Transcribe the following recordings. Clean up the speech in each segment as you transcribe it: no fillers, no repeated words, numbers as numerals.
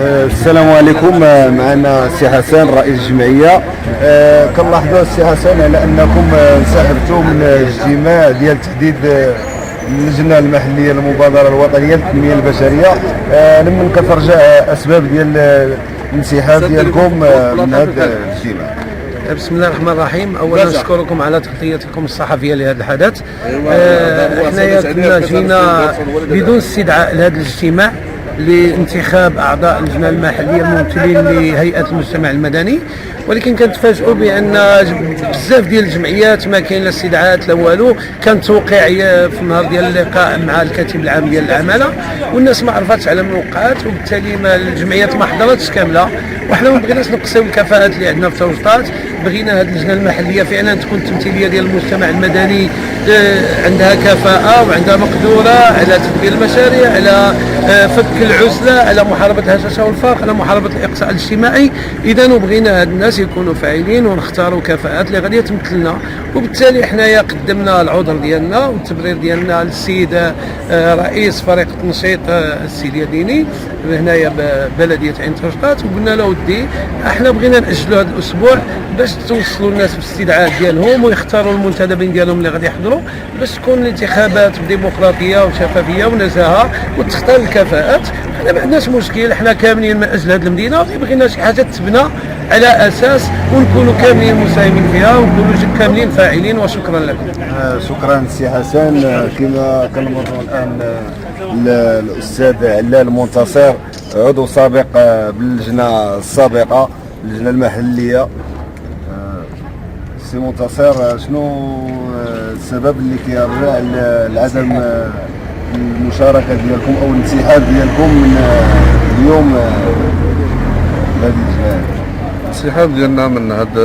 السلام عليكم. معنا السي حسن رئيس الجمعيه. كنلاحظوا السي حسن على انكم انسحبتوا من الاجتماع ديال تحديد اللجنه المحليه للمبادره الوطنيه للتنميه البشريه. لمن كترجع اسباب ديال الانسحاب ديالكم من هذا الاجتماع؟ بسم الله الرحمن الرحيم. اولا نشكركم على تغطيتكم الصحفيه لهذا الحدث. حنايا كنا جينا بدون استدعاء لهذا الاجتماع لانتخاب اعضاء اللجنه المحليه الممثلين لهيئه المجتمع المدني، ولكن كنتفاجئوا بان بزاف ديال الجمعيات ما كاين لا استدعاءات لا والو. كان توقيع في النهار ديال اللقاء مع الكاتب العام ديال العماله، والناس ما عرفتش على الموقعات، وبالتالي ما الجمعيات ما حضرتش كامله. وحنا ما بغيناش نقصيو الكفاءات اللي عندنا في التوسطات. بغينا هذه اللجنه المحليه فعلا تكون التمثيليه ديال المجتمع المدني، عندها كفاءه وعندها مقدوره على تدبير المشاريع، على فك العزله، على محاربه الهشاشه والفقر، على محاربه الاقصاء الاجتماعي. اذا وبغينا هاد الناس يكونوا فاعلين ونختاروا كفاءات اللي غادي تمثلنا. وبالتالي حنايا قدمنا العذر ديالنا والتبرير ديالنا للسيد رئيس فريق التنشيط السيد يديني هنايا ببلديه عين ترشقات، وقلنا له ودي احنا بغينا ناجلوا هذا الاسبوع باش توصلوا الناس بالاستدعاءات ديالهم ويختاروا المنتدبين ديالهم اللي غادي يحضروا، باش تكون الانتخابات بديمقراطيه وشفافيه ونزاهه وتختار الكفاءات. حنا ما عندناش مشكل، حنا كاملين من اجل هذه المدينه، بغينا شي حاجه تبنى على اساس ونكونوا كاملين مساهمين فيها ونكونوا كاملين فاعلين. وشكرا لكم. شكرا سي حسن. كما كنمروا الان الاستاذ علال منتصر، عضو سابق باللجنه السابقه اللجنه المحليه. سي منتصر، شنو السبب اللي كيرجع لعدم المشاركه ديالكم او الانسحاب ديالكم من اليوم هذه اللجنه؟ الانسحاب ديالنا من هاد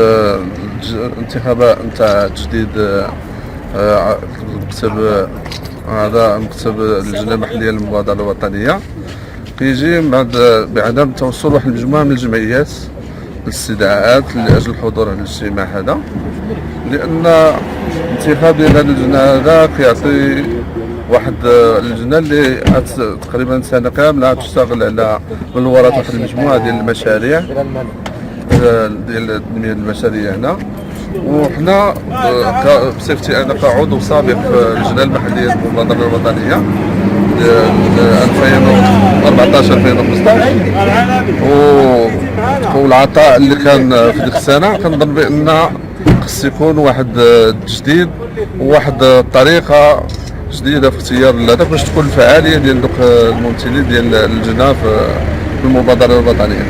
الانتخابات نتاع تجديد المكتب اعضاء مكتب اللجنه المحليه للمبادره الوطنيه كيجي بعدم توصل واحد المجموعه من الجمعيات الاستدعاءات لاجل الحضور على الاجتماع هذا، لان الانتخاب ديال هذه اللجنه هذا كيعطي واحد اللجنه اللي تقريبا سنه كامله تشتغل على بلورات واحد المجموعه ديال المشاريع ديال التنميه البشريه هنا. وحنا بصفتي انا كعضو سابق في اللجنه المحليه للمبادره الوطنيه 2014 2015 والعطاء اللي كان في ديك السنه كنظن بان خص يكون واحد التجديد وواحد الطريقه جديده في اختيار الهدف باش تكون الفعاليه ديال دوك الممثلين ديال اللجنه في المبادره الوطنيه.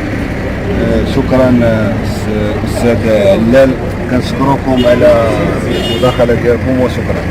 شكرا استاذ علال، كنشكركم على المداخله ديالكم وشكرا.